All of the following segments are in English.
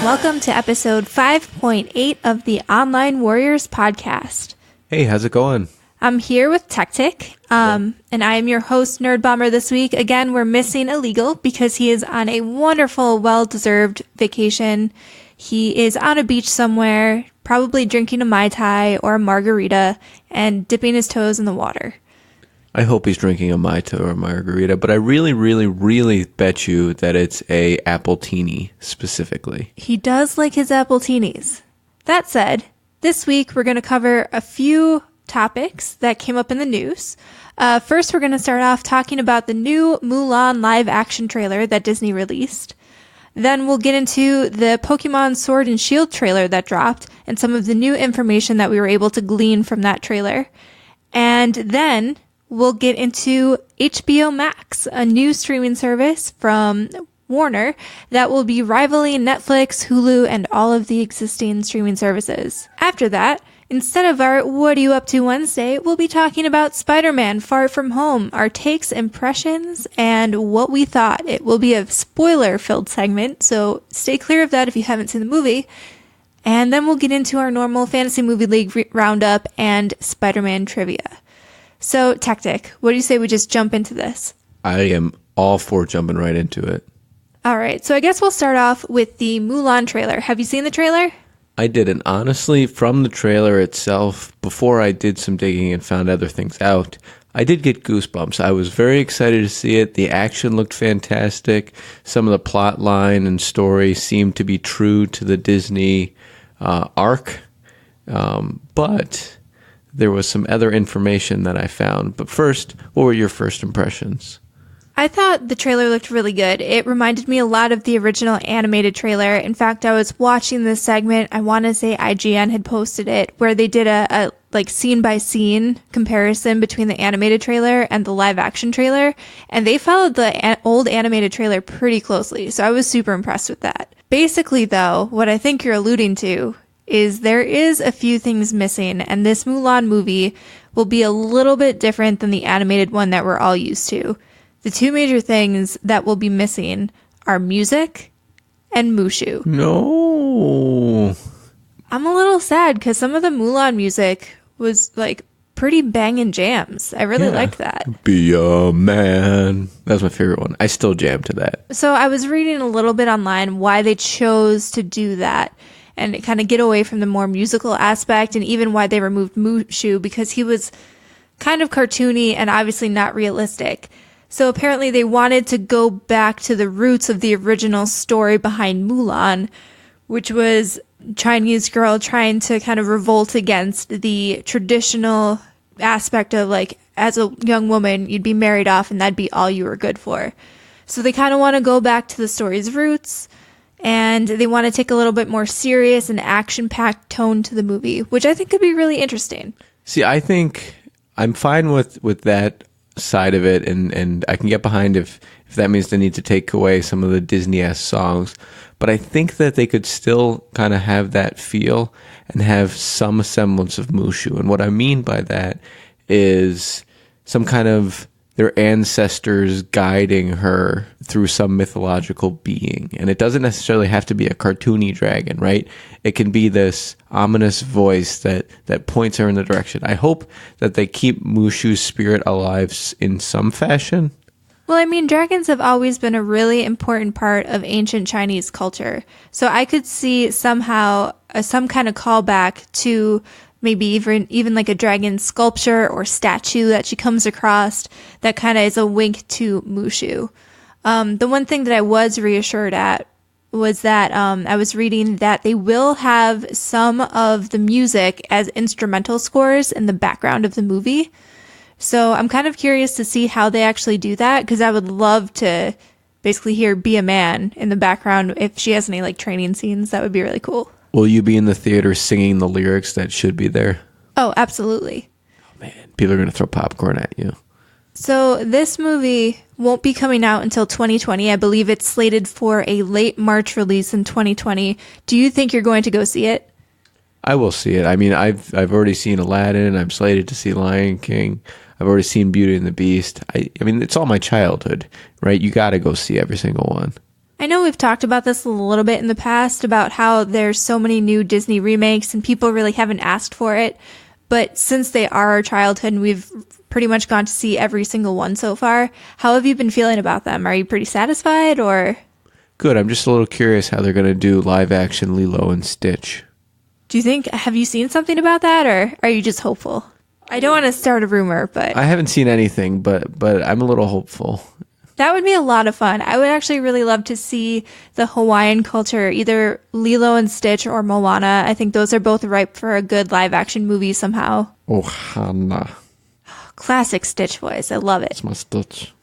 Welcome to episode 5.8 of the Online Warriors podcast. Hey, how's it going? I'm here with Techtic, and I am your host, Nerdbomber, this week. Again, we're missing Illeagle because he is on a wonderful, well-deserved vacation. He is on a beach somewhere, probably drinking a Mai Tai or a margarita and dipping his toes in the water. I hope he's drinking a Mai Tai or a margarita, but I really bet you that it's a appletini specifically. He does like his appletinis. That said, this week we're going to cover a few topics that came up in the news. First, we're going to start off talking about the new Mulan live action trailer that Disney released. Then we'll get into the Pokemon Sword and Shield trailer that dropped and some of the new information that we were able to glean from that trailer. And then we'll get into HBO Max, a new streaming service from Warner that will be rivaling Netflix, Hulu, and all of the existing streaming services. After that, instead of our What Are You Up To Wednesday, we'll be talking about Spider-Man Far From Home, our takes, impressions, and what we thought. It will be a spoiler-filled segment, so stay clear of that if you haven't seen the movie. And then we'll get into our normal Fantasy Movie League roundup and Spider-Man trivia. So, Techtic, what do you say we just jump into this? I am all for jumping right into it. All right, so I guess we'll start off with the Mulan trailer. Have you seen the trailer? I didn't. Honestly, from the trailer itself, before I did some digging and found other things out, I did get goosebumps. I was very excited to see it. The action looked fantastic. Some of the plot line and story seemed to be true to the Disney arc. But there was some other information that I found. But first, what were your first impressions? I thought the trailer looked really good. It reminded me a lot of the original animated trailer. In fact, I was watching this segment, I want to say IGN had posted it, where they did a like scene by scene comparison between the animated trailer and the live action trailer. And they followed the old animated trailer pretty closely. So I was super impressed with that. Basically, though, what I think you're alluding to is there is a few things missing, and this Mulan movie will be a little bit different than the animated one that we're all used to. The two major things that will be missing are music and Mushu. No. I'm a little sad because some of the Mulan music was like pretty banging jams. I really liked that. Be a man. That was my favorite one. I still jam to that. So I was reading a little bit online why they chose to do that and kind of get away from the more musical aspect, and even why they removed Mushu, because he was kind of cartoony and obviously not realistic. So apparently they wanted to go back to the roots of the original story behind Mulan, which was Chinese girl trying to kind of revolt against the traditional aspect of, like, as a young woman, you'd be married off and that'd be all you were good for. So they kind of want to go back to the story's roots, and they want to take a little bit more serious and action-packed tone to the movie, which I think could be really interesting. See, I think I'm fine with that side of it, and I can get behind if that means they need to take away some of the Disney-esque songs. But I think that they could still kind of have that feel and have some semblance of Mushu. And what I mean by that is some kind of their ancestors guiding her through some mythological being. And it doesn't necessarily have to be a cartoony dragon, right? It can be this ominous voice that points her in the direction. I hope that they keep Mushu's spirit alive in some fashion. Well, I mean, dragons have always been a really important part of ancient Chinese culture. So I could see somehow some kind of callback to maybe even like a dragon sculpture or statue that she comes across that kind of is a wink to Mushu. The one thing that I was reassured at was that I was reading that they will have some of the music as instrumental scores in the background of the movie. So I'm kind of curious to see how they actually do that, because I would love to basically hear Be a Man in the background if she has any like training scenes. That would be really cool. Will you be in the theater singing the lyrics that should be there? Oh, absolutely. Oh, man, people are going to throw popcorn at you. So this movie won't be coming out until 2020. I believe it's slated for a late March release in 2020. Do you think you're going to go see it? I will see it. I mean, I've already seen Aladdin. I'm slated to see Lion King. I've already seen Beauty and the Beast. I mean, it's all my childhood, right? You got to go see every single one. I know we've talked about this a little bit in the past about how there's so many new Disney remakes and people really haven't asked for it. But since they are our childhood and we've pretty much gone to see every single one so far, how have you been feeling about them? Are you pretty satisfied or? Good. I'm just a little curious how they're going to do live action Lilo and Stitch. Have you seen something about that or are you just hopeful? I don't want to start a rumor, but I haven't seen anything, but I'm a little hopeful. That would be a lot of fun. I would actually really love to see the Hawaiian culture, either Lilo and Stitch or Moana. I think those are both ripe for a good live action movie somehow. Ohana. Classic Stitch voice. I love it. It's my Stitch.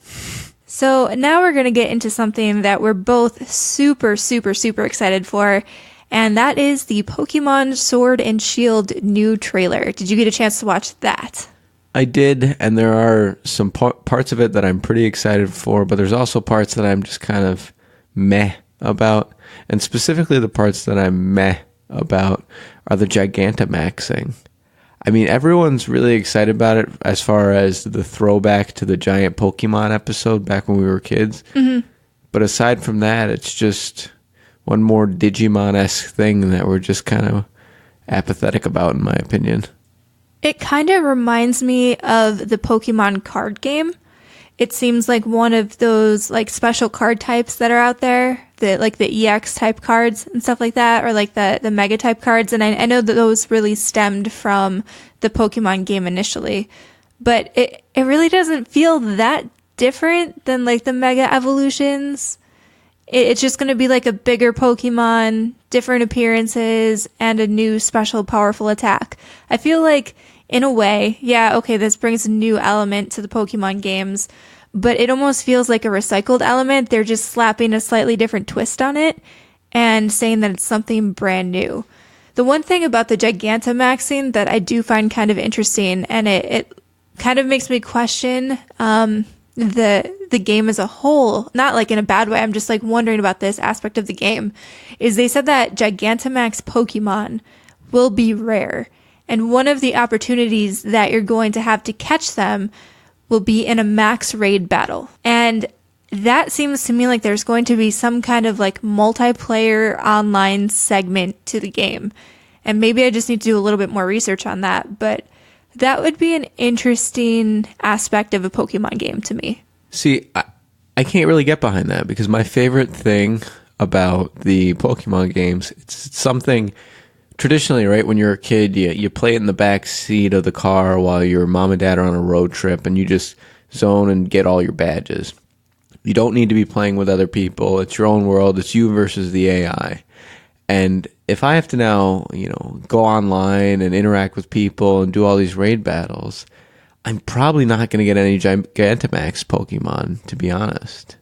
So now we're going to get into something that we're both super, super, super excited for. And that is the Pokemon Sword and Shield new trailer. Did you get a chance to watch that? I did, and there are some parts of it that I'm pretty excited for, but there's also parts that I'm just kind of meh about. And specifically the parts that I'm meh about are the Gigantamaxing. I mean, everyone's really excited about it as far as the throwback to the giant Pokemon episode back when we were kids. Mm-hmm. But aside from that, it's just one more Digimon-esque thing that we're just kind of apathetic about, in my opinion. It kind of reminds me of the Pokemon card game. It seems like one of those like special card types that are out there, the EX type cards and stuff like that, or like the Mega type cards. And I know that those really stemmed from the Pokemon game initially, but it really doesn't feel that different than like the Mega evolutions. It's just going to be like a bigger Pokemon, different appearances, and a new special powerful attack. I feel like, in a way, yeah, okay, this brings a new element to the Pokemon games, but it almost feels like a recycled element. They're just slapping a slightly different twist on it and saying that it's something brand new. The one thing about the Gigantamaxing that I do find kind of interesting, and it kind of makes me question the game as a whole, not like in a bad way, I'm just like wondering about this aspect of the game, is they said that Gigantamax Pokemon will be rare. And one of the opportunities that you're going to have to catch them will be in a max raid battle. And that seems to me like there's going to be some kind of like multiplayer online segment to the game. And maybe I just need to do a little bit more research on that, but that would be an interesting aspect of a Pokemon game to me. See, I can't really get behind that because my favorite thing about the Pokemon games, it's something traditionally, right, when you're a kid, you play it in the back seat of the car while your mom and dad are on a road trip and you just zone and get all your badges. You don't need to be playing with other people. It's your own world. It's you versus the AI. And if I have to now, go online and interact with people and do all these raid battles, I'm probably not going to get any Gigantamax Pokemon, to be honest.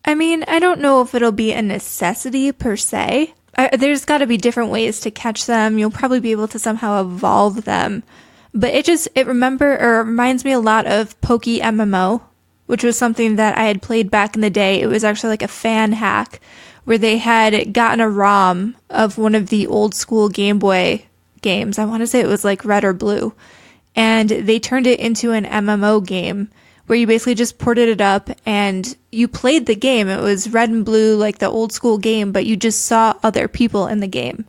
I mean, I don't know if it'll be a necessity per se. There's got to be different ways to catch them. You'll probably be able to somehow evolve them. But it reminds me a lot of Poke MMO, which was something that I had played back in the day. It was actually like a fan hack where they had gotten a ROM of one of the old school Game Boy games. I want to say it was like Red or Blue. And they turned it into an MMO game where you basically just ported it up and you played the game. It was Red and Blue, like the old school game, but you just saw other people in the game.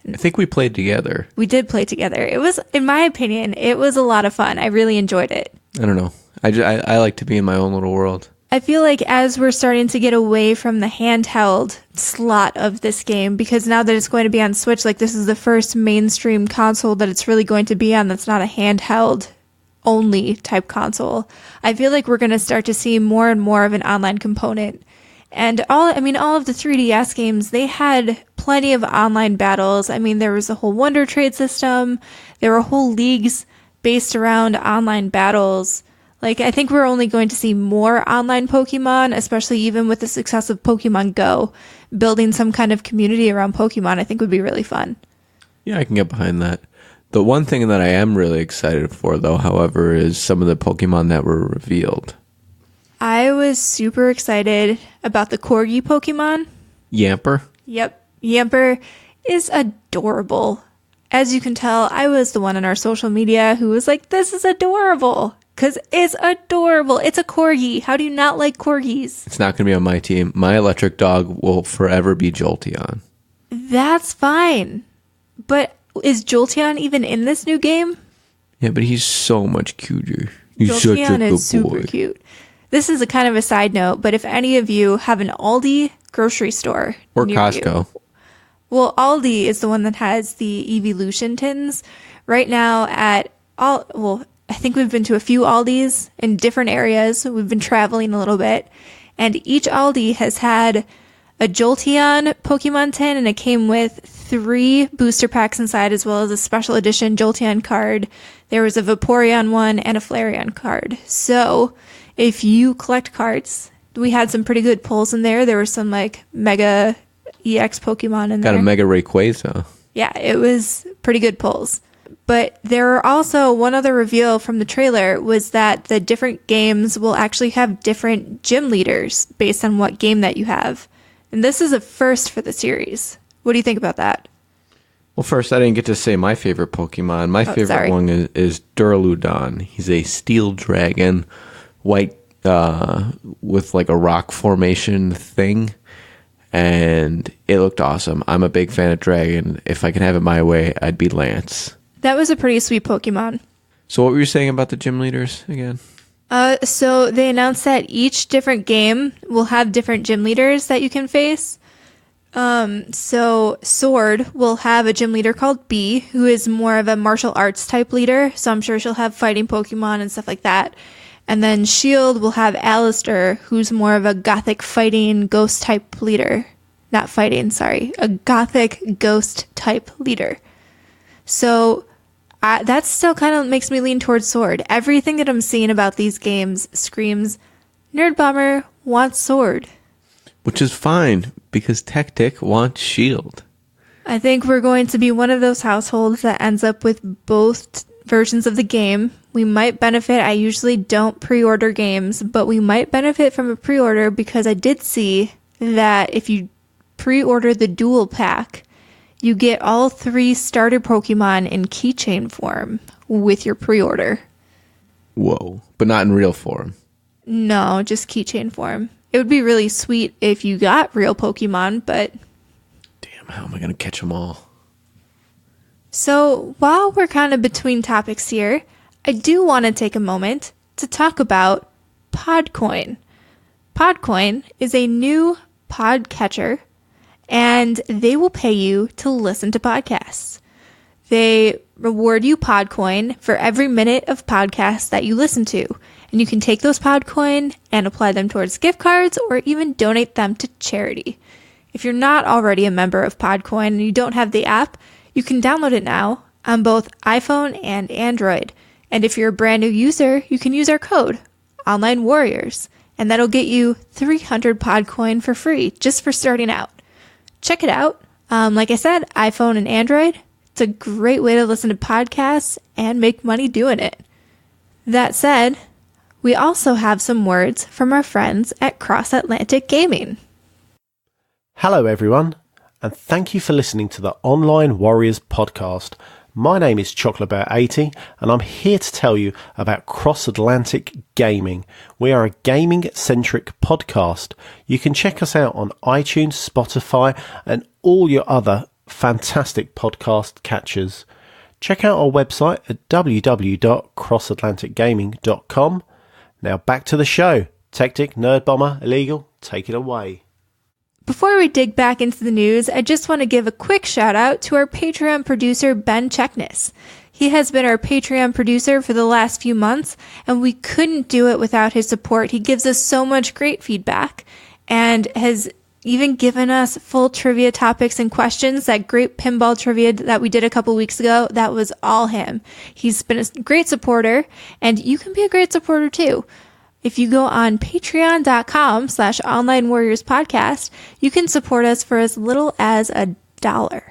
I think we played together. We did play together. It was, in my opinion, it was a lot of fun. I really enjoyed it. I don't know. I like to be in my own little world. I feel like as we're starting to get away from the handheld slot of this game, because now that it's going to be on Switch, like this is the first mainstream console that it's really going to be on that's not a handheld only type console, I feel like we're going to start to see more and more of an online component. And all of the 3DS games, they had plenty of online battles. I mean, there was a whole Wonder Trade system. There were whole leagues based around online battles. Like, I think we're only going to see more online Pokemon, especially even with the success of Pokemon Go. Building some kind of community around Pokemon, I think would be really fun. Yeah, I can get behind that. The one thing that I am really excited for, though, however, is some of the Pokemon that were revealed. I was super excited about the Corgi Pokemon. Yamper? Yep. Yamper is adorable. As you can tell, I was the one on our social media who was like, this is adorable. because it's adorable. It's a corgi. How do you not like corgis? It's not going to be on my team. My electric dog will forever be Jolteon. That's fine. But is Jolteon even in this new game? Yeah, but he's so much cuter. He's Jolteon such a good is super boy. cute. This is a kind of a side note, but if any of you have an Aldi grocery store Or near Costco. you, well, Aldi is the one that has the Evolution tins. Right now I think we've been to a few Aldis in different areas. We've been traveling a little bit, and each Aldi has had a Jolteon Pokemon tin, and it came with 3 booster packs inside, as well as a special edition Jolteon card. There was a Vaporeon one and a Flareon card. So if you collect cards, we had some pretty good pulls in there. There were some like Mega EX Pokemon in there. Got a Mega Rayquaza. Yeah, it was pretty good pulls. But there are also one other reveal from the trailer was that the different games will actually have different gym leaders based on what game that you have. And this is a first for the series. What do you think about that? Well, first, I didn't get to say my favorite Pokemon. My favorite one is Duraludon. He's a steel dragon, white with like a rock formation thing. And it looked awesome. I'm a big fan of dragon. If I can have it my way, I'd be Lance. That was a pretty sweet Pokemon. So what were you saying about the gym leaders again? So they announced that each different game will have different gym leaders that you can face. So Sword will have a gym leader called Bee, who is more of a martial arts type leader. So I'm sure she'll have fighting Pokemon and stuff like that. And then Shield will have Alistair, who's more of a gothic fighting ghost type leader. Not fighting, sorry. A gothic ghost type leader. So that still kind of makes me lean towards Sword. Everything that I'm seeing about these games screams, Nerdbomber wants Sword. Which is fine, because Techtic wants Shield. I think we're going to be one of those households that ends up with both versions of the game. We might benefit. I usually don't pre-order games, but we might benefit from a pre-order because I did see that if you pre-order the dual pack, you get all 3 starter Pokemon in keychain form with your pre-order. Whoa. But not in real form. No, just keychain form. It would be really sweet if you got real Pokemon, but... Damn, how am I going to catch them all? So, while we're kind of between topics here, I do want to take a moment to talk about Podcoin. Podcoin is a new podcatcher, and they will pay you to listen to podcasts. They reward you Podcoin for every minute of podcasts that you listen to. And you can take those Podcoin and apply them towards gift cards or even donate them to charity. If you're not already a member of Podcoin and you don't have the app, you can download it now on both iPhone and Android. And if you're a brand new user, you can use our code, OnlineWarriors, and that'll get you 300 Podcoin for free just for starting out. Check it out. Like I said, iPhone and Android. It's a great way to listen to podcasts and make money doing it. That said, we also have some words from our friends at Cross Atlantic Gaming. Hello everyone, and thank you for listening to the Online Warriors podcast. My name is ChocolateBear80, and I'm here to tell you about Cross Atlantic Gaming. We are a gaming-centric podcast. You can check us out on iTunes, Spotify, and all your other fantastic podcast catchers. Check out our website at www.crossatlanticgaming.com. Now back to the show. Techtic, Nerdbomber, Illeagle, take it away. Before we dig back into the news, I just want to give a quick shout out to our Patreon producer, Ben Checkness. He has been our Patreon producer for the last few months, and we couldn't do it without his support. He gives us so much great feedback and has even given us full trivia topics and questions. That great pinball trivia that we did a couple weeks ago, that was all him. He's been a great supporter, and you can be a great supporter too. If you go on patreon.com/OnlineWarriorsPodcast, you can support us for as little as $1.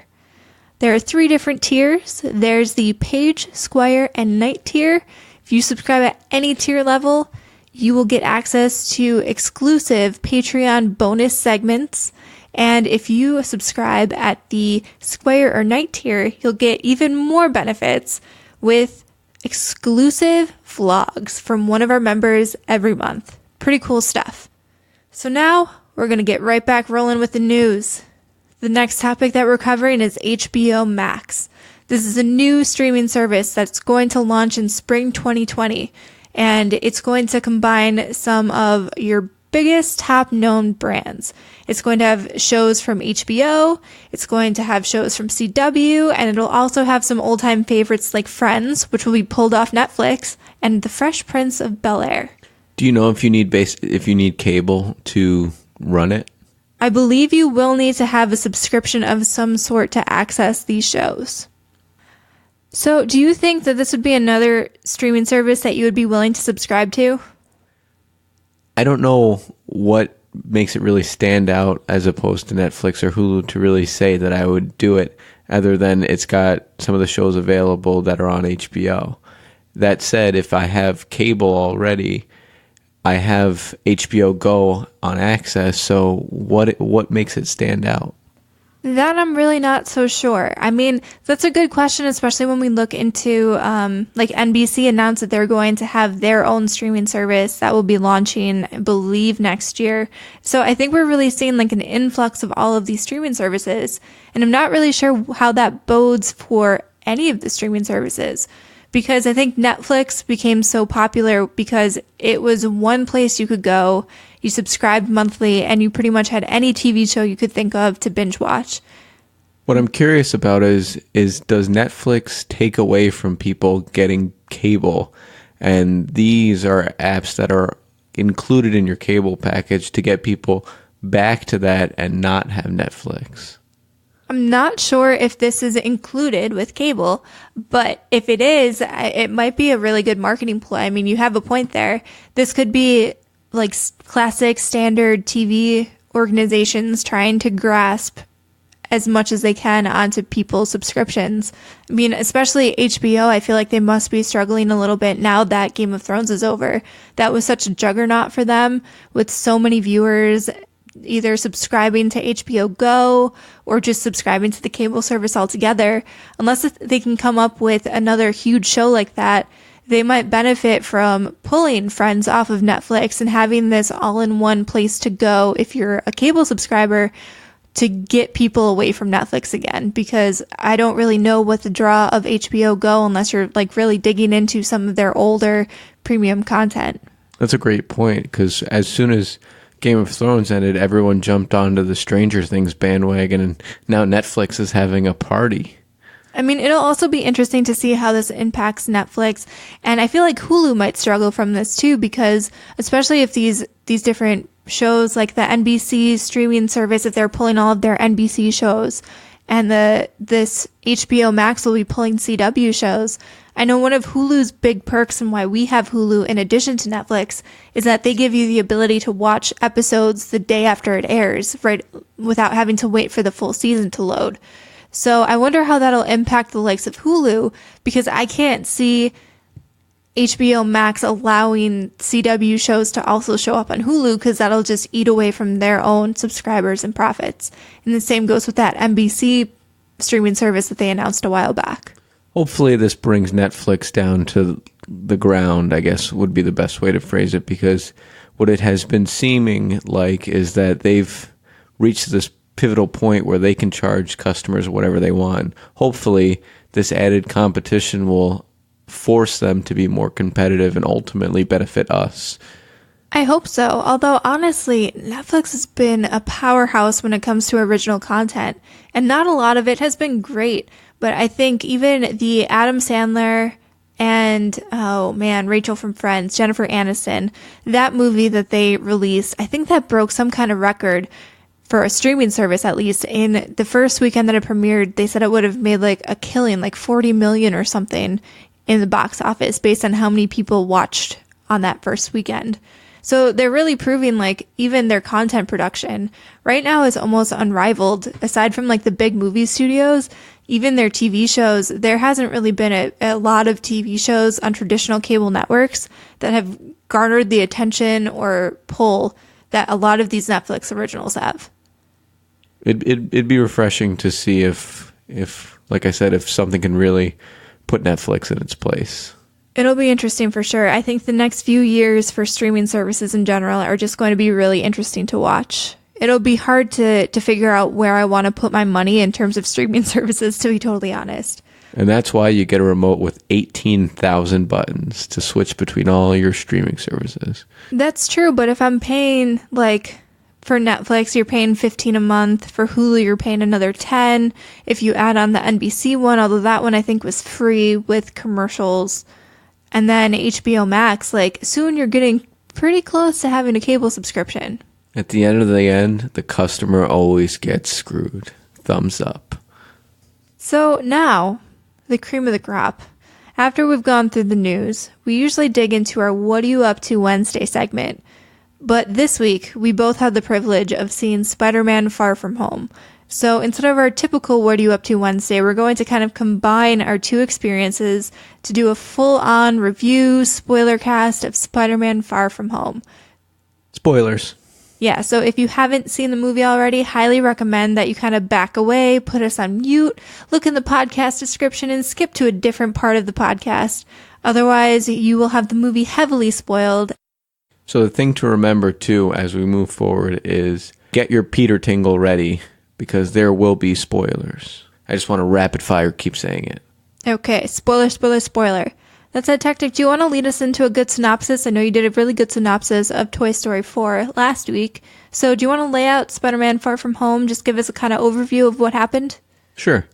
There are 3 different tiers. There's the Page, Squire, and Knight tier. If you subscribe at any tier level, you will get access to exclusive Patreon bonus segments. And if you subscribe at the Squire or Knight tier, you'll get even more benefits with exclusive vlogs from one of our members every month. Pretty cool stuff. So now we're going to get right back rolling with the news. The next topic that we're covering is HBO Max. This is a new streaming service that's going to launch in spring 2020, and it's going to combine some of your biggest top known brands. It's going to have shows from HBO, it's going to have shows from CW, and it'll also have some old time favorites like Friends, which will be pulled off Netflix, and The Fresh Prince of Bel-Air. Do you know if you need cable to run it? I believe you will need to have a subscription of some sort to access these shows. So, do you think that this would be another streaming service that you would be willing to subscribe to? I don't know what makes it really stand out as opposed to Netflix or Hulu to really say that I would do it, other than it's got some of the shows available that are on HBO. That said, if I have cable already, I have HBO Go on Access, so what makes it stand out? That I'm really not so sure. I mean, that's a good question, especially when we look into, like NBC announced that they're going to have their own streaming service that will be launching, I believe, next year. So I think we're really seeing like an influx of all of these streaming services. And I'm not really sure how that bodes for any of the streaming services, because I think Netflix became so popular because it was one place you could go. You subscribed monthly, and you pretty much had any TV show you could think of to binge watch. What I'm curious about is does Netflix take away from people getting cable? And these are apps that are included in your cable package to get people back to that and not have Netflix. I'm not sure if this is included with cable, but if it is, it might be a really good marketing ploy. I mean, you have a point there. This could be like classic standard TV organizations trying to grasp as much as they can onto people's subscriptions. I mean, especially HBO, I feel like they must be struggling a little bit now that Game of Thrones is over. That was such a juggernaut for them, with so many viewers either subscribing to HBO Go or just subscribing to the cable service altogether. Unless they can come up with another huge show like that, they might benefit from pulling Friends off of Netflix and having this all-in-one place to go if you're a cable subscriber to get people away from Netflix again, because I don't really know what the draw of HBO Go unless you're like really digging into some of their older premium content. That's a great point, because as soon as Game of Thrones ended, everyone jumped onto the Stranger Things bandwagon, and now Netflix is having a party. I mean, it'll also be interesting to see how this impacts Netflix. And I feel like Hulu might struggle from this too, because especially if these different shows like the NBC streaming service, if they're pulling all of their NBC shows, and this HBO Max will be pulling CW shows. I know one of Hulu's big perks and why we have Hulu in addition to Netflix is that they give you the ability to watch episodes the day after it airs, right, without having to wait for the full season to load. So I wonder how that'll impact the likes of Hulu, because I can't see HBO Max allowing CW shows to also show up on Hulu, because that'll just eat away from their own subscribers and profits. And the same goes with that NBC streaming service that they announced a while back. Hopefully this brings Netflix down to the ground, I guess would be the best way to phrase it, because what it has been seeming like is that they've reached this pivotal point where they can charge customers whatever they want. Hopefully this added competition will force them to be more competitive and ultimately benefit us. I hope so. Although honestly, Netflix has been a powerhouse when it comes to original content, and not a lot of it has been great. But I think even the Adam Sandler and, oh man, Rachel from Friends, Jennifer Aniston, that movie that they released, I think that broke some kind of record for a streaming service, at least. In the first weekend that it premiered, they said it would have made like a killing, like 40 million or something in the box office based on how many people watched on that first weekend. So they're really proving like even their content production right now is almost unrivaled. Aside from like the big movie studios, even their TV shows, there hasn't really been a lot of TV shows on traditional cable networks that have garnered the attention or pull that a lot of these Netflix originals have. It'd be refreshing to see if like I said, if something can really put Netflix in its place. It'll be interesting for sure. I think the next few years for streaming services in general are just going to be really interesting to watch. It'll be hard to figure out where I want to put my money in terms of streaming services, to be totally honest. And that's why you get a remote with 18,000 buttons to switch between all your streaming services. That's true, but if I'm paying, like, for Netflix, you're paying $15 a month. For Hulu, you're paying another $10. If you add on the NBC one, although that one I think was free with commercials, and then HBO Max, like, soon you're getting pretty close to having a cable subscription. At the end of the customer always gets screwed. Thumbs up. So now, the cream of the crop. After we've gone through the news, we usually dig into our What Are You Up To Wednesday segment. But this week, we both had the privilege of seeing Spider-Man Far From Home. So instead of our typical What Are You Up To Wednesday, we're going to kind of combine our two experiences to do a full-on review, spoiler cast of Spider-Man Far From Home. Spoilers. Yeah, so if you haven't seen the movie already, highly recommend that you kind of back away, put us on mute, look in the podcast description, and skip to a different part of the podcast. Otherwise, you will have the movie heavily spoiled. So the thing to remember, too, as we move forward is get your Peter Tingle ready, because there will be spoilers. I just want to rapid fire keep saying it. Okay, spoiler. That said, Techtic, do you want to lead us into a good synopsis? I know you did a really good synopsis of Toy Story 4 last week. So do you want to lay out Spider-Man Far From Home? Just give us a kind of overview of what happened? Sure.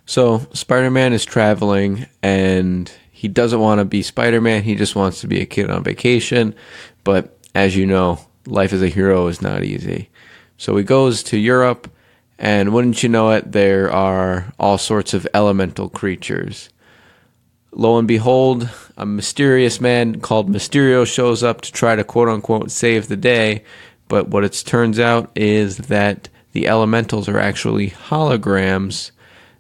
So Spider-Man is traveling, and he doesn't want to be Spider-Man. He just wants to be a kid on vacation. But as you know, life as a hero is not easy. So he goes to Europe, and wouldn't you know it, there are all sorts of elemental creatures. Lo and behold, a mysterious man called Mysterio shows up to try to quote-unquote save the day, but what it turns out is that the elementals are actually holograms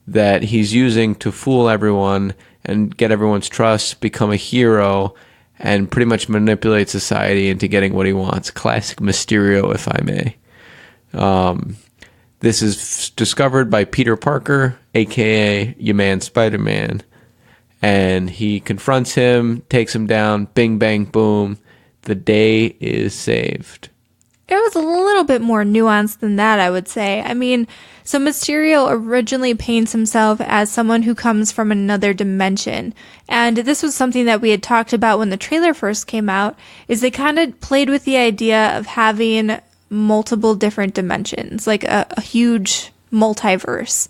that he's using to fool everyone and get everyone's trust, become a hero, and pretty much manipulate society into getting what he wants. Classic Mysterio, if I may. This is discovered by Peter Parker, a.k.a. your man Spider-Man. And he confronts him, takes him down, bing, bang, boom. The day is saved. It was a little bit more nuanced than that, I would say. I mean, so Mysterio originally paints himself as someone who comes from another dimension. And this was something that we had talked about when the trailer first came out, is they kind of played with the idea of having multiple different dimensions, like a huge multiverse.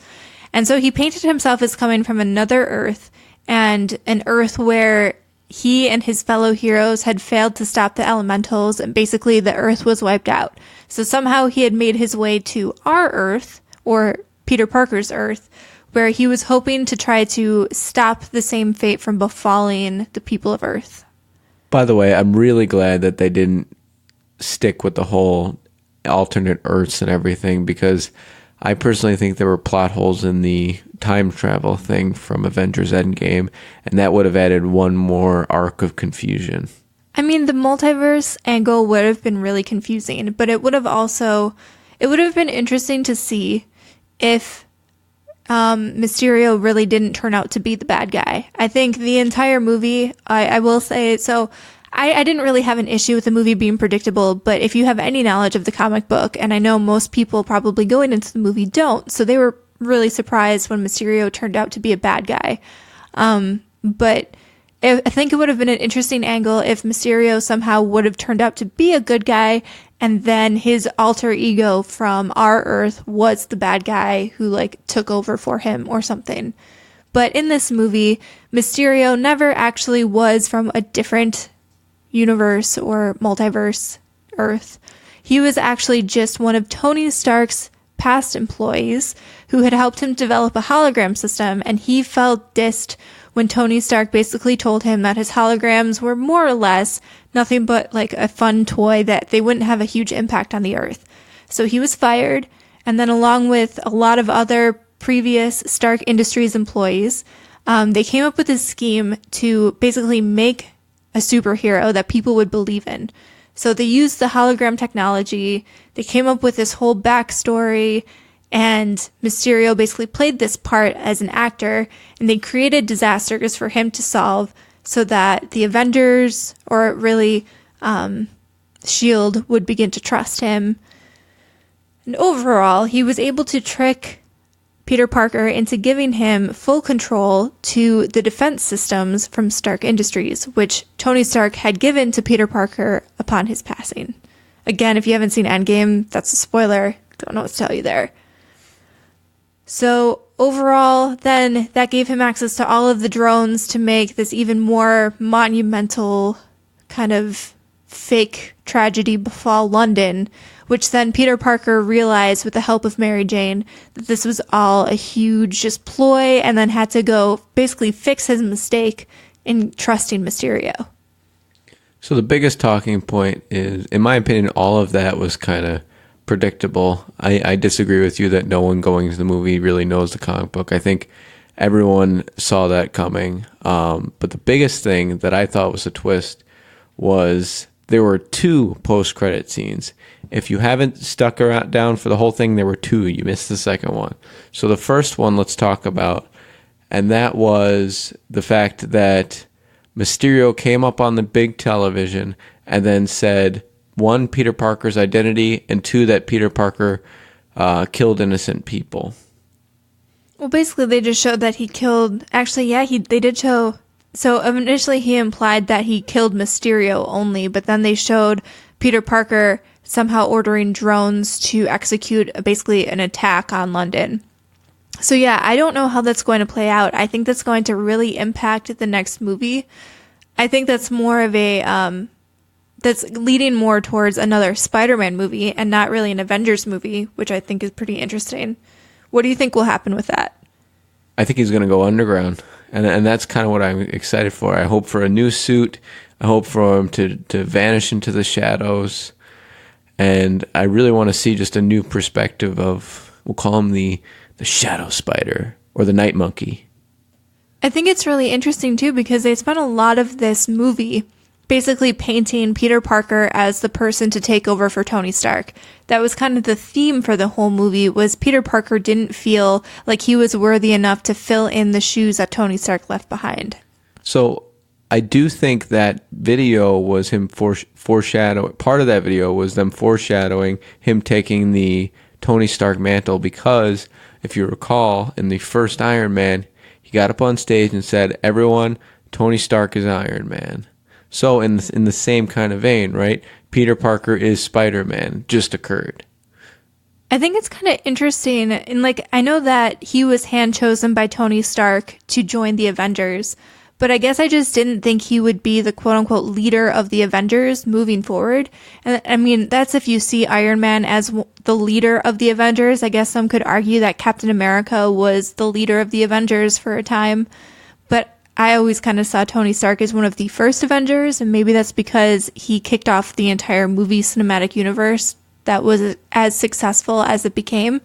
And so he painted himself as coming from another Earth, and an Earth where he and his fellow heroes had failed to stop the elementals, and basically the Earth was wiped out. So somehow he had made his way to our Earth, or Peter Parker's Earth, where he was hoping to try to stop the same fate from befalling the people of Earth. By the way, I'm really glad that they didn't stick with the whole alternate Earths and everything, because I personally think there were plot holes in the time travel thing from Avengers Endgame, and that would have added one more arc of confusion. I mean, the multiverse angle would have been really confusing, but it would have been interesting to see if Mysterio really didn't turn out to be the bad guy. I think the entire movie, I will say, so I didn't really have an issue with the movie being predictable, but if you have any knowledge of the comic book, and I know most people probably going into the movie don't, so they were really surprised when Mysterio turned out to be a bad guy. But I think it would have been an interesting angle if Mysterio somehow would have turned out to be a good guy, and then his alter ego from our Earth was the bad guy who, like, took over for him or something. But in this movie, Mysterio never actually was from a different universe or multiverse Earth. He was actually just one of Tony Stark's past employees who had helped him develop a hologram system, and he felt dissed when Tony Stark basically told him that his holograms were more or less nothing but like a fun toy, that they wouldn't have a huge impact on the Earth. So he was fired, and then along with a lot of other previous Stark Industries employees, they came up with a scheme to basically make a superhero that people would believe in. So they used the hologram technology, they came up with this whole backstory, and Mysterio basically played this part as an actor, and they created disasters for him to solve so that the Avengers, or really S.H.I.E.L.D., would begin to trust him. And overall, he was able to trick Peter Parker into giving him full control to the defense systems from Stark Industries, which Tony Stark had given to Peter Parker upon his passing. Again, if you haven't seen Endgame, that's a spoiler. Don't know what to tell you there. So overall, then, that gave him access to all of the drones to make this even more monumental kind of fake tragedy befall London, which then Peter Parker realized with the help of Mary Jane that this was all a huge just ploy, and then had to go basically fix his mistake in trusting Mysterio. So the biggest talking point is, in my opinion, all of that was kind of predictable. I disagree with you that no one going to the movie really knows the comic book. I think everyone saw that coming. But the biggest thing that I thought was a twist was there were 2 post-credit scenes. If you haven't stuck around down for the whole thing, there were 2. You missed the second one. So the first one, let's talk about, and that was the fact that Mysterio came up on the big television and then said, 1, Peter Parker's identity, and 2, that Peter Parker killed innocent people. Well, basically, they just showed that he killed... Actually, yeah, they did show... So initially, he implied that he killed Mysterio only, but then they showed Peter Parker somehow ordering drones to execute basically an attack on London. So yeah, I don't know how that's going to play out. I think that's going to really impact the next movie. I think that's more of a... that's leading more towards another Spider-Man movie and not really an Avengers movie, which I think is pretty interesting. What do you think will happen with that? I think he's going to go underground, and that's kind of what I'm excited for. I hope for a new suit. I hope for him to vanish into the shadows, and I really want to see just a new perspective of, we'll call him the Shadow Spider or the Night Monkey. I think it's really interesting, too, because they spent a lot of this movie basically painting Peter Parker as the person to take over for Tony Stark. That was kind of the theme for the whole movie, was Peter Parker didn't feel like he was worthy enough to fill in the shoes that Tony Stark left behind. So I do think that video was him foreshadowing. Part of that video was them foreshadowing him taking the Tony Stark mantle, because if you recall, in the first Iron Man, he got up on stage and said, "Everyone, Tony Stark is Iron Man." So in the same kind of vein, right? Peter Parker is Spider-Man just occurred. I think it's kind of interesting. And I know that he was hand-chosen by Tony Stark to join the Avengers, but I guess I just didn't think he would be the quote-unquote leader of the Avengers moving forward. And I mean, that's if you see Iron Man as the leader of the Avengers. I guess some could argue that Captain America was the leader of the Avengers for a time, but I always kind of saw Tony Stark as one of the first Avengers, and maybe that's because he kicked off the entire movie cinematic universe that was as successful as it became.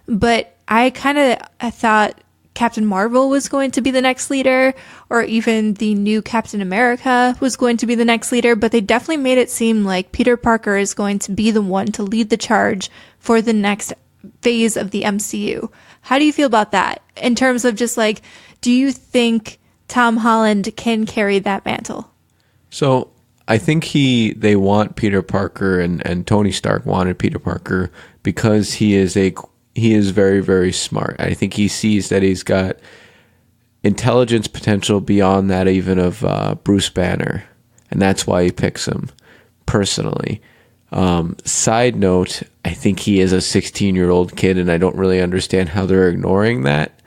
But I thought Captain Marvel was going to be the next leader, or even the new Captain America was going to be the next leader, but they definitely made it seem like Peter Parker is going to be the one to lead the charge for the next phase of the MCU. How do you feel about that? In terms of just do you think Tom Holland can carry that mantle? So I think they want Peter Parker, and Tony Stark wanted Peter Parker because he is very, very smart. I think he sees that he's got intelligence potential beyond that even of Bruce Banner, and that's why he picks him personally. Side note, I think he is a 16-year-old kid, and I don't really understand how they're ignoring that.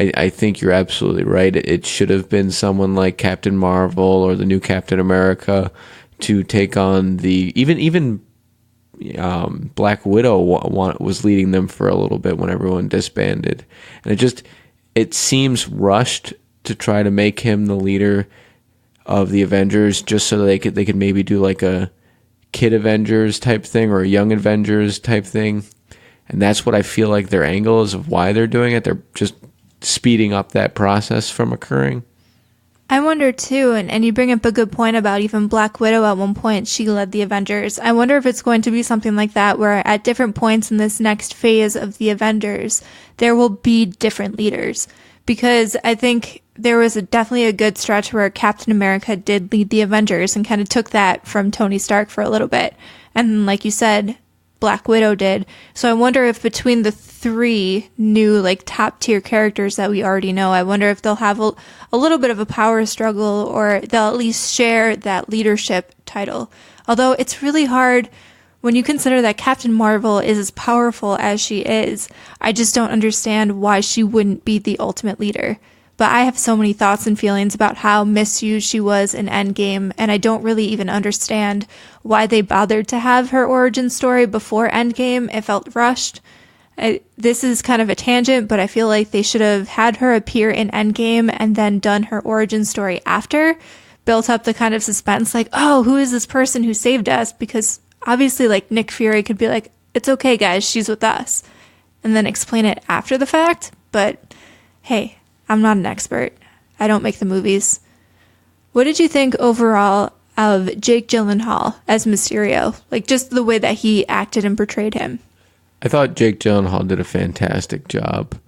I think you're absolutely right. It should have been someone like Captain Marvel or the new Captain America to take on the even Black Widow was leading them for a little bit when everyone disbanded, and it seems rushed to try to make him the leader of the Avengers just so they could maybe do like a Kid Avengers type thing or a Young Avengers type thing, and that's what I feel like their angle is of why they're doing it. They're just speeding up that process from occurring. I wonder too, and you bring up a good point about even Black Widow at one point, she led the Avengers. I wonder if it's going to be something like that, where at different points in this next phase of the Avengers, there will be different leaders. Because I think there was definitely a good stretch where Captain America did lead the Avengers and kind of took that from Tony Stark for a little bit. And like you said, Black Widow did. So I wonder if between the three new like top tier characters that we already know, I wonder if they'll have a little bit of a power struggle, or they'll at least share that leadership title. Although it's really hard when you consider that Captain Marvel is as powerful as she is. I just don't understand why she wouldn't be the ultimate leader. But I have so many thoughts and feelings about how misused she was in Endgame, and I don't really even understand why they bothered to have her origin story before Endgame. It felt rushed. This is kind of a tangent, but I feel like they should have had her appear in Endgame and then done her origin story after, built up the kind of suspense like, oh, who is this person who saved us? Because obviously, like, Nick Fury could be like, it's okay, guys, she's with us, and then explain it after the fact. But hey, I'm not an expert. I don't make the movies. What did you think overall of Jake Gyllenhaal as Mysterio? Like, just the way that he acted and portrayed him. I thought Jake Gyllenhaal did a fantastic job.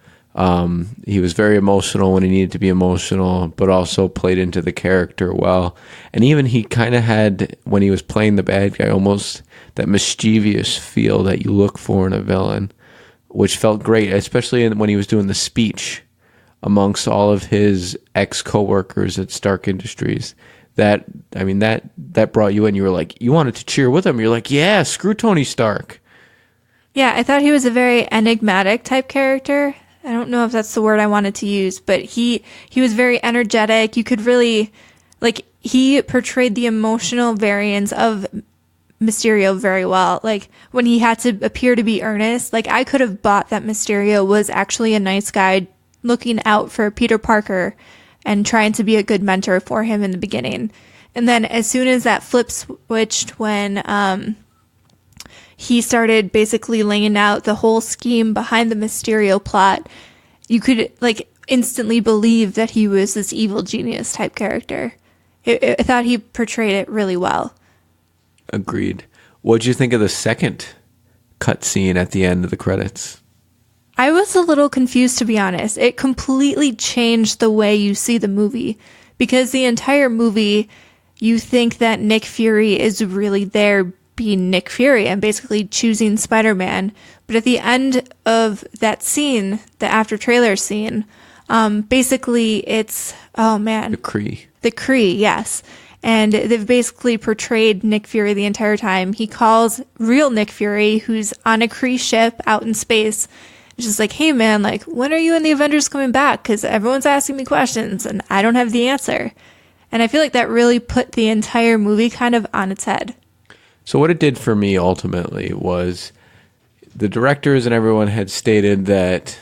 He was very emotional when he needed to be emotional, but also played into the character well. And even he kind of had, when he was playing the bad guy, almost that mischievous feel that you look for in a villain, which felt great, especially when he was doing the speech amongst all of his ex-coworkers at Stark Industries. That brought you in. You were like, you wanted to cheer with him. You're like, yeah, screw Tony Stark. Yeah, I thought he was a very enigmatic type character. I don't know if that's the word I wanted to use, but he was very energetic. You could really, like, he portrayed the emotional variance of Mysterio very well. Like, when he had to appear to be earnest, like, I could have bought that Mysterio was actually a nice guy looking out for Peter Parker and trying to be a good mentor for him in the beginning. And then as soon as that flip switched, when he started basically laying out the whole scheme behind the Mysterio plot, you could like instantly believe that he was this evil genius type character. I thought he portrayed it really well. Agreed. What'd you think of the second cutscene at the end of the credits? I was a little confused, to be honest. It completely changed the way you see the movie, because the entire movie, you think that Nick Fury is really there being Nick Fury and basically choosing Spider-Man. But at the end of that scene, the after trailer scene, basically it's, oh man. The Kree. The Kree, yes. And they've basically portrayed Nick Fury the entire time. He calls real Nick Fury, who's on a Kree ship out in space, just like, hey man, like, when are you and the Avengers coming back? Because everyone's asking me questions and I don't have the answer. And I feel like that really put the entire movie kind of on its head. So what it did for me ultimately was the directors and everyone had stated that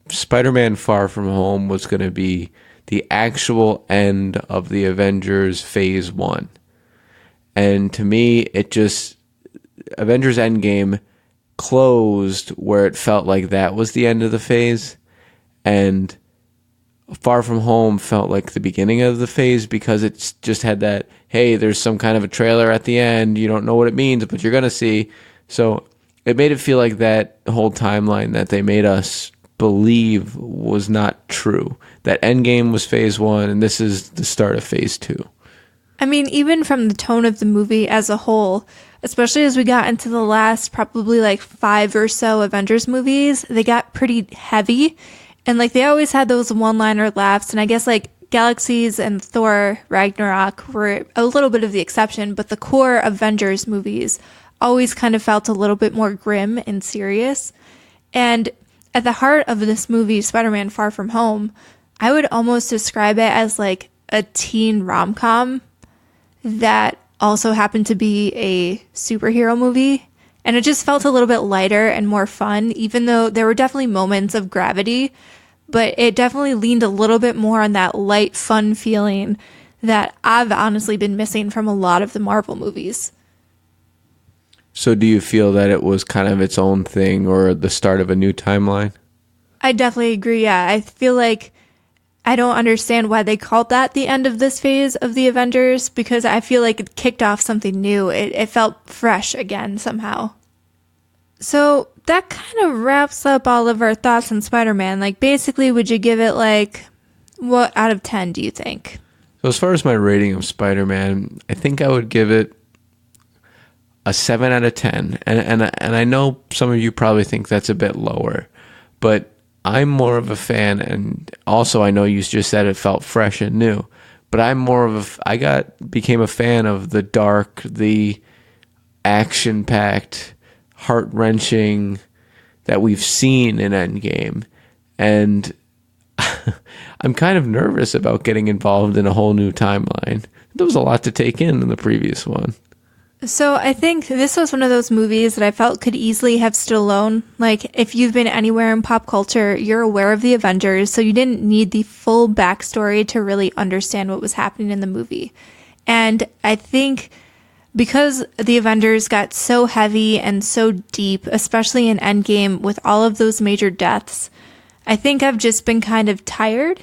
Spider-Man Far From Home was going to be the actual end of the Avengers Phase 1. And to me, it just, Avengers Endgame closed where it felt like that was the end of the phase, and Far From Home felt like the beginning of the phase, because it's just had that, hey, there's some kind of a trailer at the end, you don't know what it means, but you're gonna see. So it made it feel like that whole timeline that they made us believe was not true, that Endgame was phase 1 and this is the start of phase 2. I mean, even from the tone of the movie as a whole, especially as we got into the last probably like 5 or so Avengers movies, they got pretty heavy. And like they always had those one-liner laughs. And I guess like Galaxies and Thor Ragnarok were a little bit of the exception, but the core Avengers movies always kind of felt a little bit more grim and serious. And at the heart of this movie, Spider-Man Far From Home, I would almost describe it as like a teen rom-com that also happened to be a superhero movie. And it just felt a little bit lighter and more fun, even though there were definitely moments of gravity, but it definitely leaned a little bit more on that light, fun feeling that I've honestly been missing from a lot of the Marvel movies. So do you feel that it was kind of its own thing or the start of a new timeline? I definitely agree, yeah. I feel like I don't understand why they called that the end of this phase of the Avengers, because I feel like it kicked off something new. It felt fresh again somehow. So that kind of wraps up all of our thoughts on Spider-Man. Like, basically, would you give it like, What out of 10 do you think? So as far as my rating of Spider-Man, I think I would give it a 7 out of 10. And I know some of you probably think that's a bit lower, but I'm more of a fan, and also I know you just said it felt fresh and new, but I'm more of became a fan of the dark, the action-packed, heart-wrenching that we've seen in Endgame. And I'm kind of nervous about getting involved in a whole new timeline. There was a lot to take in the previous one. So I think this was one of those movies that I felt could easily have stood alone. Like, if you've been anywhere in pop culture, you're aware of the Avengers, so you didn't need the full backstory to really understand what was happening in the movie. And I think because the Avengers got so heavy and so deep, especially in Endgame with all of those major deaths, I think I've just been kind of tired,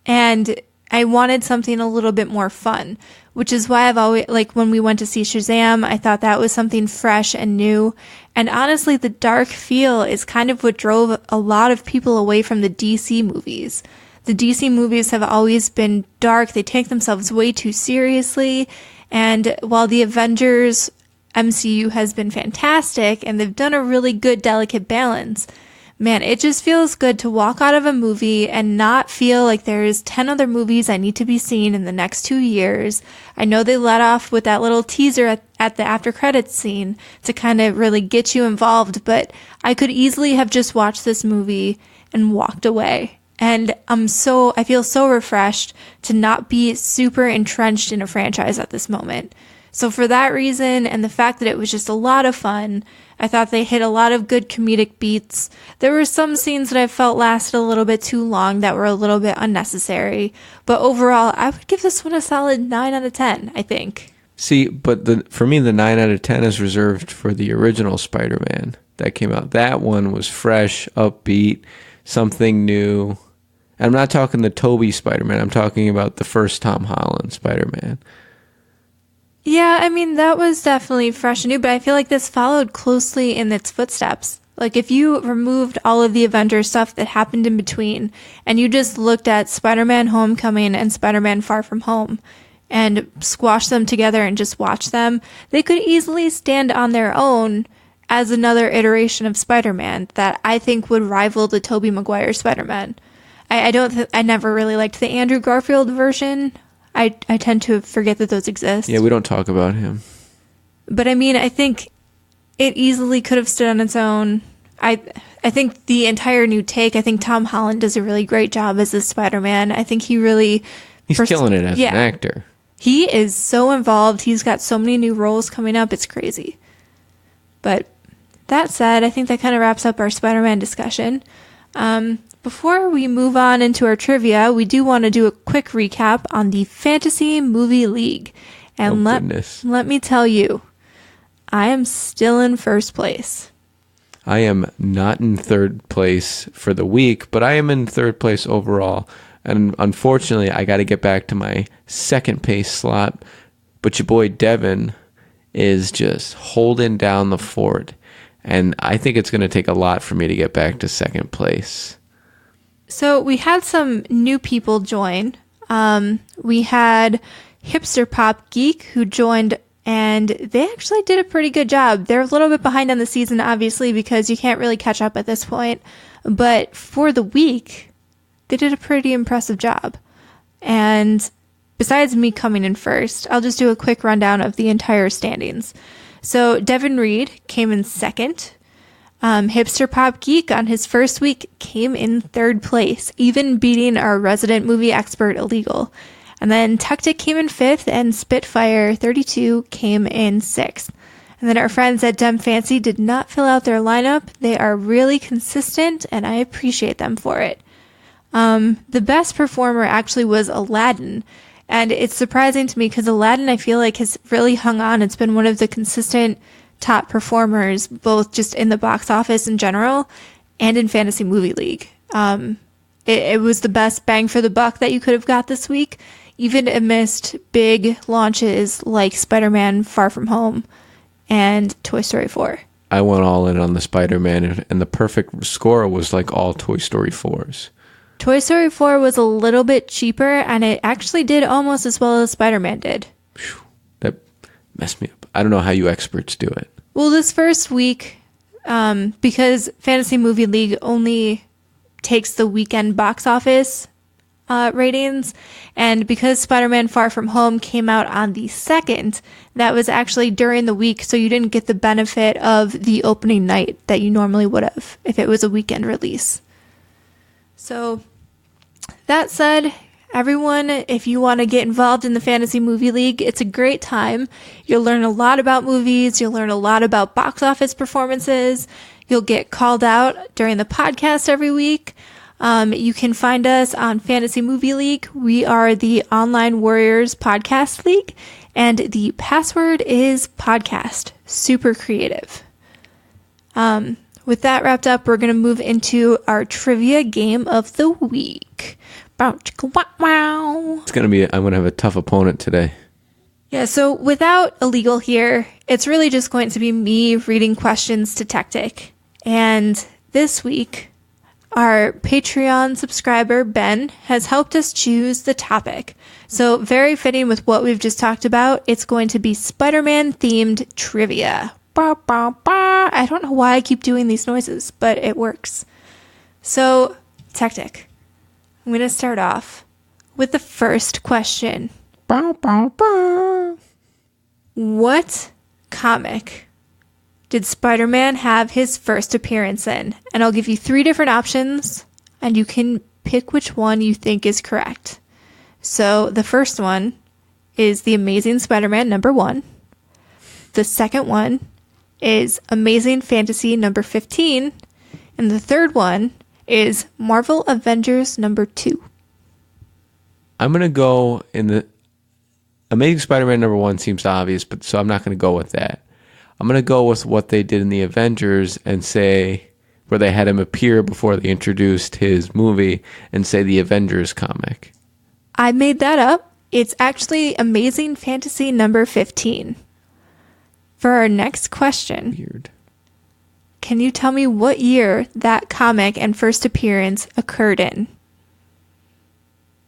and I wanted something a little bit more fun, which is why I've always, like, when we went to see Shazam, I thought that was something fresh and new. And honestly, the dark feel is kind of what drove a lot of people away from the DC movies. The DC movies have always been dark. They take themselves way too seriously. And while the Avengers MCU has been fantastic and they've done a really good, delicate balance, man, it just feels good to walk out of a movie and not feel like there's 10 other movies I need to be seen in the next 2 years. I know they let off with that little teaser at the after credits scene to kind of really get you involved, but I could easily have just watched this movie and walked away. And I feel so refreshed to not be super entrenched in a franchise at this moment. So for that reason, and the fact that it was just a lot of fun, I thought they hit a lot of good comedic beats. There were some scenes that I felt lasted a little bit too long that were a little bit unnecessary. But overall, I would give this one a solid 9 out of 10, I think. See, but for me, the 9 out of 10 is reserved for the original Spider-Man that came out. That one was fresh, upbeat, something new. And I'm not talking the Tobey Spider-Man. I'm talking about the first Tom Holland Spider-Man. Yeah, I mean, that was definitely fresh and new, but I feel like this followed closely in its footsteps. Like, if you removed all of the Avengers stuff that happened in between, and you just looked at Spider-Man Homecoming and Spider-Man Far From Home, and squashed them together and just watched them, they could easily stand on their own as another iteration of Spider-Man that I think would rival the Tobey Maguire Spider-Man. I never really liked the Andrew Garfield version. I tend to forget that those exist. Yeah, we don't talk about him. But I mean, I think it easily could have stood on its own. I think the entire new take, I think Tom Holland does a really great job as a Spider-Man. I think he really... He's killing it as an actor. He is so involved. He's got so many new roles coming up. It's crazy. But that said, I think that kind of wraps up our Spider-Man discussion. Before we move on into our trivia, we do want to do a quick recap on the Fantasy Movie League. And let me tell you, I am still in first place. I am not in third place for the week, but I am in third place overall. And unfortunately, I got to get back to my second place slot. But your boy Devin is just holding down the fort. And I think it's going to take a lot for me to get back to second place. So we had some new people join. We had Hipster Pop Geek who joined, and they actually did a pretty good job. They're a little bit behind on the season, obviously, because you can't really catch up at this point. But for the week, they did a pretty impressive job. And besides me coming in first, I'll just do a quick rundown of the entire standings. So Devin Reed came in second. Hipster Pop Geek on his first week came in third place, even beating our resident movie expert Illeagle. And then Techtic came in fifth, and Spitfire 32 came in sixth. And then our friends at Dem Fancy did not fill out their lineup. They are really consistent, and I appreciate them for it. The best performer actually was Aladdin. And it's surprising to me because Aladdin, I feel like, has really hung on. It's been one of the consistent top performers, both just in the box office in general and in Fantasy Movie League. It was the best bang for the buck that you could have got this week, even amidst big launches like Spider-Man Far From Home and Toy Story 4. I went all in on the Spider-Man, and the perfect score was like all Toy Story 4s. Toy Story 4 was a little bit cheaper, and it actually did almost as well as Spider-Man did. That messed me up. I don't know how you experts do it. Well, this first week, because Fantasy Movie League only takes the weekend box office ratings, and because Spider-Man Far From Home came out on the 2nd, that was actually during the week, so you didn't get the benefit of the opening night that you normally would have if it was a weekend release. So, that said, everyone, if you want to get involved in the Fantasy Movie League, it's a great time. You'll learn a lot about movies. You'll learn a lot about box office performances. You'll get called out during the podcast every week. You can find us on Fantasy Movie League. We are the OnlineWarriors podcast league, and the password is podcast. Super creative. With that wrapped up, we're going to move into our trivia game of the week. It's going to be, I'm going to have a tough opponent today. Yeah, so without Illeagle here, it's really just going to be me reading questions to Techtic. And this week, our Patreon subscriber, Ben, has helped us choose the topic. So very fitting with what we've just talked about, it's going to be Spider-Man themed trivia. Bah, bah, bah. I don't know why I keep doing these noises, but it works. So, Techtic, I'm going to start off with the first question. Bah, bah, bah. What comic did Spider-Man have his first appearance in? And I'll give you 3 different options, and you can pick which one you think is correct. So, the first one is The Amazing Spider-Man #1. The second one is Amazing Fantasy #15, and the third one is Marvel Avengers #2. I'm going to go in the Amazing Spider-Man #1 seems obvious, but so I'm not going to go with that. I'm going to go with what they did in the Avengers and say where they had him appear before they introduced his movie and say the Avengers comic. I made that up. It's actually Amazing Fantasy #15. For our next question, Weird. Can you tell me what year that comic and first appearance occurred in?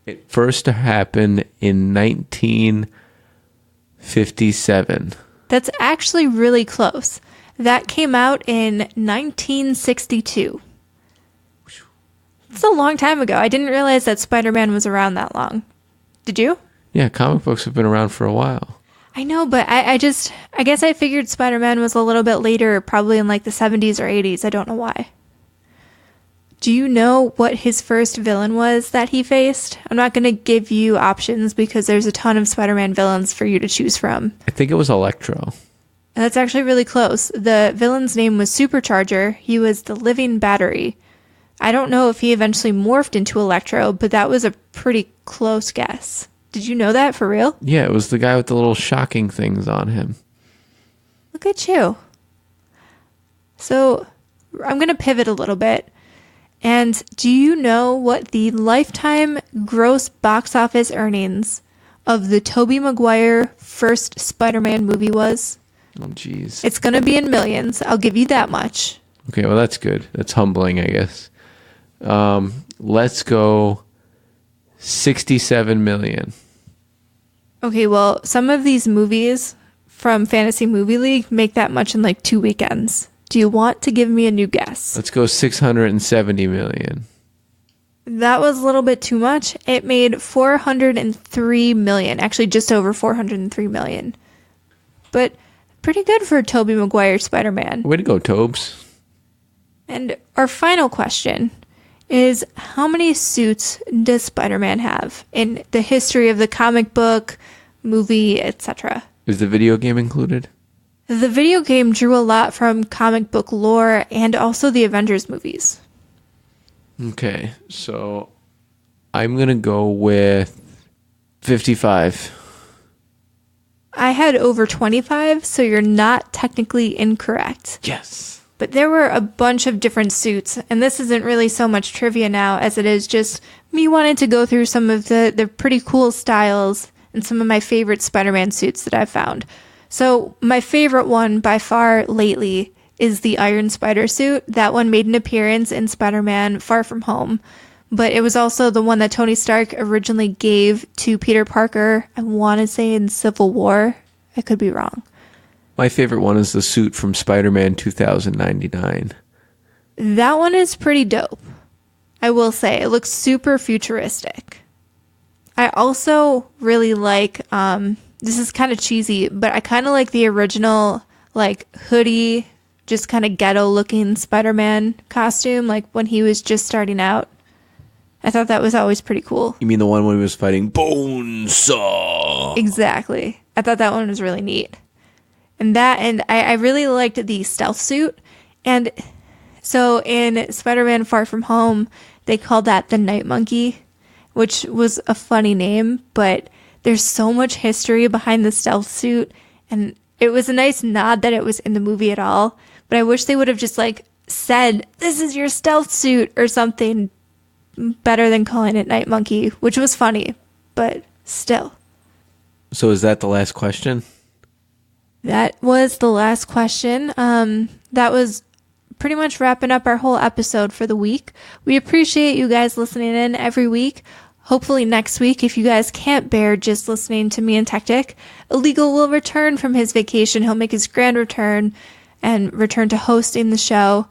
It first happened in 1957. That's actually really close. That came out in 1962. It's a long time ago. I didn't realize that Spider-Man was around that long. Did you? Yeah, comic books have been around for a while. I know, but I guess I figured Spider-Man was a little bit later, probably in like the 70s or 80s. I don't know why. Do you know what his first villain was that he faced? I'm not going to give you options because there's a ton of Spider-Man villains for you to choose from. I think it was Electro. And that's actually really close. The villain's name was Supercharger. He was the living battery. I don't know if he eventually morphed into Electro, but that was a pretty close guess. Did you know that for real? Yeah, it was the guy with the little shocking things on him. Look at you. So, I'm going to pivot a little bit. And do you know what the lifetime gross box office earnings of the Tobey Maguire first Spider-Man movie was? Oh, jeez. It's going to be in millions. I'll give you that much. Okay, well, that's good. That's humbling, I guess. Let's go 67 million. Okay, well, some of these movies from Fantasy Movie League make that much in like 2 weekends. Do you want to give me a new guess? Let's go 670 million. That was a little bit too much. It made 403 million. Actually, just over 403 million. But pretty good for Tobey Maguire Spider-Man. Way to go, Tobes. And our final question is, how many suits does Spider-Man have in the history of the comic book, movie, etc.? Is the video game included? The video game drew a lot from comic book lore and also the Avengers movies. Okay, so I'm going to go with 55. I had over 25, so you're not technically incorrect. Yes. But there were a bunch of different suits, and this isn't really so much trivia now as it is just me wanting to go through some of the pretty cool styles and some of my favorite Spider-Man suits that I've found. So my favorite one by far lately is the Iron Spider suit. That one made an appearance in Spider-Man Far From Home. but it was also the one that Tony Stark originally gave to Peter Parker, I want to say in Civil War. I could be wrong. My favorite one is the suit from Spider-Man 2099. That one is pretty dope. I will say, it looks super futuristic. I also really like, this is kind of cheesy, but I kind of like the original, like, hoodie, just kind of ghetto-looking Spider-Man costume, like when he was just starting out. I thought that was always pretty cool. You mean the one when he was fighting Bonesaw? Exactly. I thought that one was really neat. And I really liked the stealth suit. And so in Spider-Man Far From Home, they called that the Night Monkey, which was a funny name, but there's so much history behind the stealth suit, and it was a nice nod that it was in the movie at all, but I wish they would have just, like, said, this is your stealth suit, or something better than calling it Night Monkey, which was funny, but still. So is that the last question? That was the last question. That was pretty much wrapping up our whole episode for the week. We appreciate you guys listening in every week. Hopefully next week, if you guys can't bear just listening to me and Techtic, Illeagle will return from his vacation. He'll make his grand return and return to hosting the show.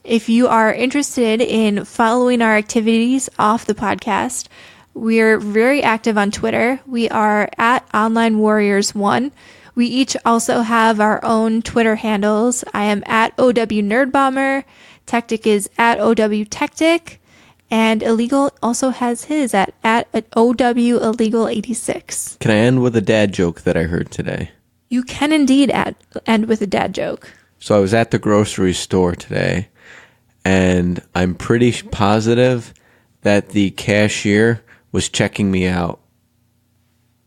If you are interested in following our activities off the podcast, we're very active on Twitter. We are at OnlineWarriors1. We each also have our own Twitter handles. I am at OW Nerdbomber. Techtic is at OW Techtic. And Illeagle also has his at OW Illeagle86. Can I end with a dad joke that I heard today? You can indeed end with a dad joke. So I was at the grocery store today, and I'm pretty positive that the cashier was checking me out.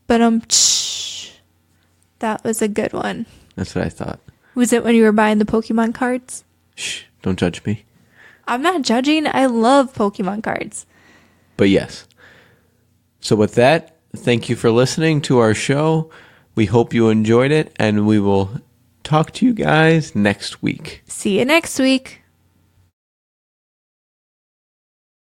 But that was a good one. That's what I thought. Was it when you were buying the Pokemon cards? Shh, don't judge me. I'm not judging. I love Pokemon cards. But yes. So with that, thank you for listening to our show. We hope you enjoyed it, and we will talk to you guys next week. See you next week.